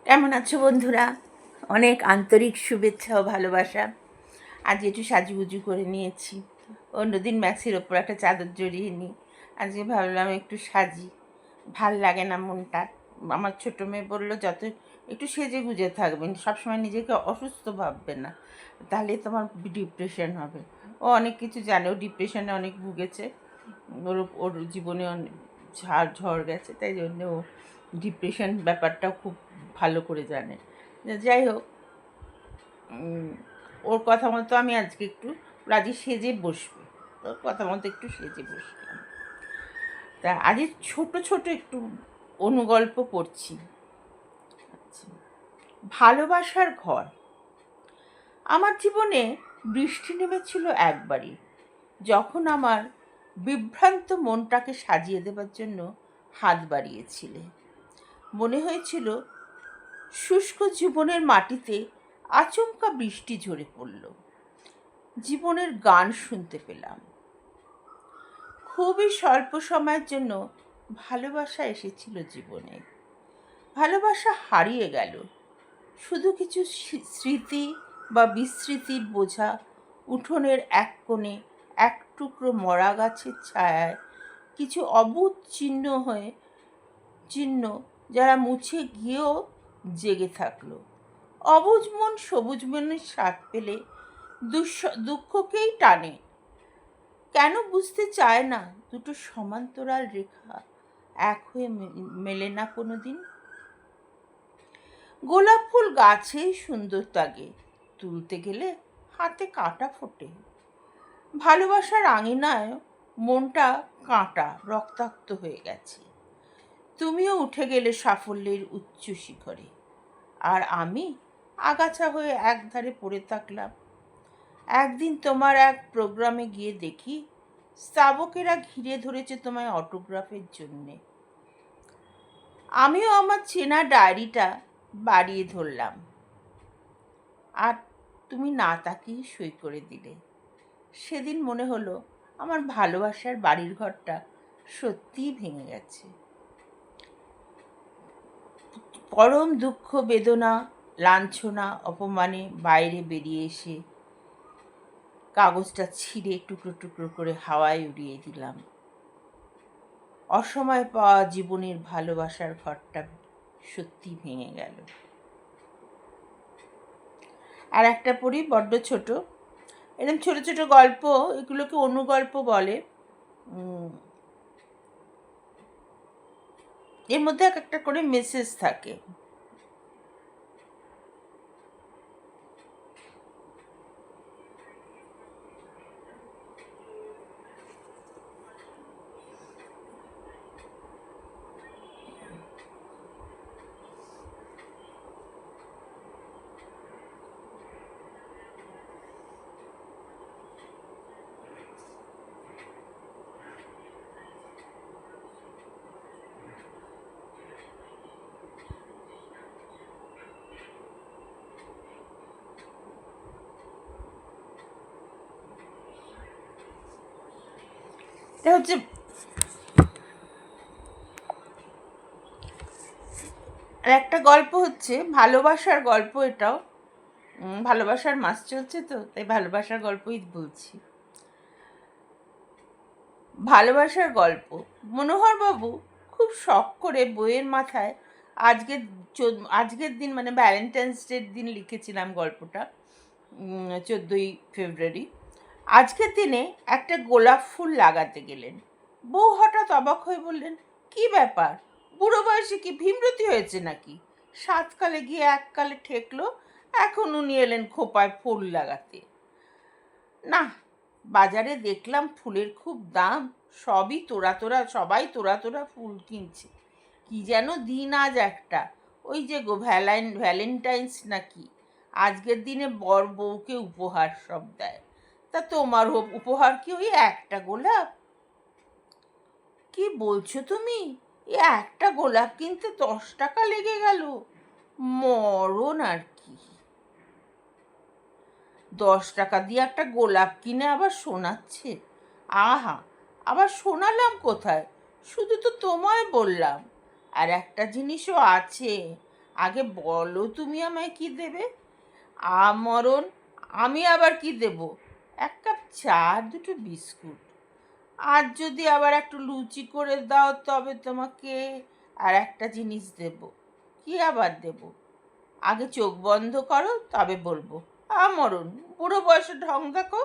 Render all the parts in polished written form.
কেমন আছো বন্ধুরা? অনেক আন্তরিক শুভেচ্ছা ও ভালোবাসা। আজ একটু সাজুগুজু করে নিয়েছি। অন্যদিন ম্যাক্সির ওপর একটা চাদর জড়িয়ে নিই। আজকে ভাবলাম একটু সাজি, ভাল লাগে না মনটা। আমার ছোটো মেয়ে বললো, যত একটু সেজে গুজে থাকবেন, সবসময় নিজেকে অসুস্থ ভাববে না, তাহলে তোমার ডিপ্রেশন হবে। ও অনেক কিছু জানে, ও ডিপ্রেশনে অনেক ভুগেছে। ওর ওর জীবনে অনেক ঝড় গেছে, তাই জন্য ও ডিপ্রেশন ব্যাপারটাও খুব ভালো করে জানে। যাই হোক, ওর কথা মতো আমি আজকে একটু রাজি সেজে বসবো। ওর কথা মতো একটু সেজে বসলাম। তা আজ ছোট ছোট একটু অনুগল্প পড়ছি। আচ্ছা, ভালোবাসার ঘর। আমার জীবনে বৃষ্টি নেমেছিল একবারই, যখন আমার বিভ্রান্ত মনটাকে সাজিয়ে দেবার জন্য হাত বাড়িয়েছিলে। মনে হয়েছিল শুষ্ক জীবনের মাটিতে আচমকা বৃষ্টি ঝরে পড়ল। জীবনের গান শুনতে পেলাম। খুবই স্বল্প সময়ের জন্য ভালোবাসা এসেছিল জীবনে। ভালোবাসা হারিয়ে গেল। শুধু কিছু স্মৃতি বা বিস্মৃতির বোঝা উঠোনের এক কোণে এক টুকরো মরা গাছের ছায়ায় কিছু অবুঝ চিহ্ন যারা মুছে গিয়েও জেগে থাকলো। অবুঝ মন সবুজ মনের স্বাদ পেলে দুঃখকেই টানে। কেন বুঝতে চায় না দুটো সমান্তরাল রেখা এক হয়ে মেলে না কোনোদিন? গোলাপ ফুল গাছেই সুন্দর লাগে, তুলতে গেলে হাতে কাঁটা ফোটে। ভালোবাসার আঙিনায় মনটা কাঁটা রক্তাক্ত হয়ে গেছে। তুমিও উঠে গেলে সাফল্যের উচ্চ শিখরে, আর আমি আগাছা হয়ে একধারে পড়ে থাকলাম। একদিন তোমার এক প্রোগ্রামে গিয়ে দেখি স্তাবকেরা ঘিরে ধরেছে তোমায় অটোগ্রাফের জন্যে। আমিও আমার চেনা ডায়েরিটা বাড়িয়ে ধরলাম, আর তুমি না তাকিয়ে সই করে দিলে। সেদিন মনে হলো আমার ভালোবাসার বাড়ির ঘরটা সত্যিই ভেঙে গেছে। পরম দুঃখ, বেদনা, লাঞ্ছনা, অপমানে বাইরে বেরিয়ে এসে কাগজটা ছিঁড়ে টুকরো টুকরো করে হাওয়ায় উড়িয়ে দিলাম। অসময়ে পাওয়া জীবনের ভালোবাসার ঘরটা সত্যি ভেঙে গেল। আর একটা পড়ি, বড্ড ছোট। এরকম ছোট ছোট গল্প, এগুলোকে অনুগল্প বলে। এর মধ্যে এক একটা করে মেসেজ থাকে। এটা হচ্ছে আর একটা গল্প হচ্ছে ভালোবাসার গল্প। এটাও ভালোবাসার মাস চলছে, তো তাই ভালোবাসার গল্পই বলছি। ভালোবাসার গল্প। মনোহর বাবু খুব শখ করে বইয়ের মাথায় আজকের দিন মানে ভ্যালেন্টাইন্স ডের দিন লিখেছিলাম গল্পটা, 14ই ফেব্রুয়ারি। আজকের দিনে একটা গোলাপ ফুল লাগাতে গেলেন। বউ হঠাৎ অবাক হয়ে বললেন, কি ব্যাপার, বুড়ো বয়সে কি ভীমরতি হয়েছে নাকি? সাতকালে গিয়ে এককালে ঠেকলো, এখন উনি এলেন খোপায় ফুল লাগাতে। না, বাজারে দেখলাম ফুলের খুব দাম, সবাই তোরা তোরা ফুল কিনছে। কি যেন দিন আজ একটা, ওই যে গো ভ্যালেন্টাইন্স নাকি, আজকের দিনে বর বউকে উপহার সব দেয়। তা তোমার উপহার কি ওই একটা গোলাপ? কি বলছো তুমি? এ একটা গোলাপ কিনতে 10 টাকা লেগে গেল। মরণ আর কি। 10 টাকা দিয়ে একটা গোলাপ কিনে আবার শোনাচ্ছে। আহা, আবার শোনালাম কোথায়, শুধু তো তোমায় বললাম। আর একটা জিনিসও আছে, আগে বলো তুমি আমায় কি দেবে? আমরণ, আমি আবার কি দেব? এক কাপ চা আর দুটো বিস্কুট। আর যদি আবার একটু লুচি করে দাও তবে তোমাকে আর একটা জিনিস দেব। কি আবার দেব? আগে চোখ বন্ধ করো তবে বলবো। আমরণ, বুড়ো বয়সে ঢং দেখো।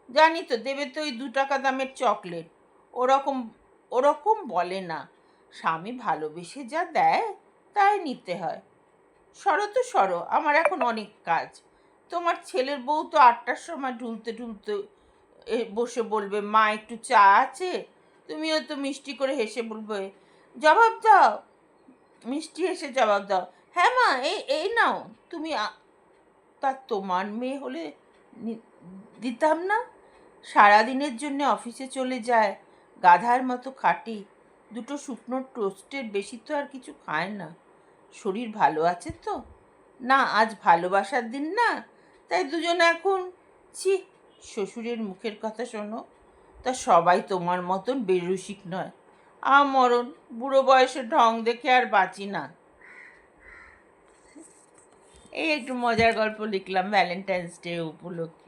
জানি তো দেবে তো ওই 2 টাকা দামের চকলেট। ওরকম ওরকম বলে না। স্বামী ভালোবেসে যা দেয় তাই নিতে হয়। সরো তো সরো, আমার এখন অনেক কাজ। তোমার ছেলের বউ তো 8টার সময় ঢুলতে ঢুলতে বসে বলবে, মা একটু চা আছে? তুমিও তো মিষ্টি করে হেসে বলবে, জবাব দাও। মিষ্টি হেসে জবাব দাও, হ্যাঁ মা, এই এই নাও। তুমি তা তোমার মেয়ে হলে দিতাম না? সারাদিনের জন্য অফিসে চলে যায়, গাধার মতো খাটি, দুটো শুকনো টোস্টের বেশি তো আর কিছু খায় না। শরীর ভালো আছে তো? না, আজ ভালোবাসার দিন না, তাই দুজনে এখন। ছি, শ্বশুরের মুখের কথা শোনো। তা সবাই তোমার মতন বেরসিক নয়। মরণ, বুড়ো বয়সে ঢং দেখে আর বাঁচি না। এই একটু মজার গল্প লিখলাম ভ্যালেন্টাইন্স ডে উপলক্ষে।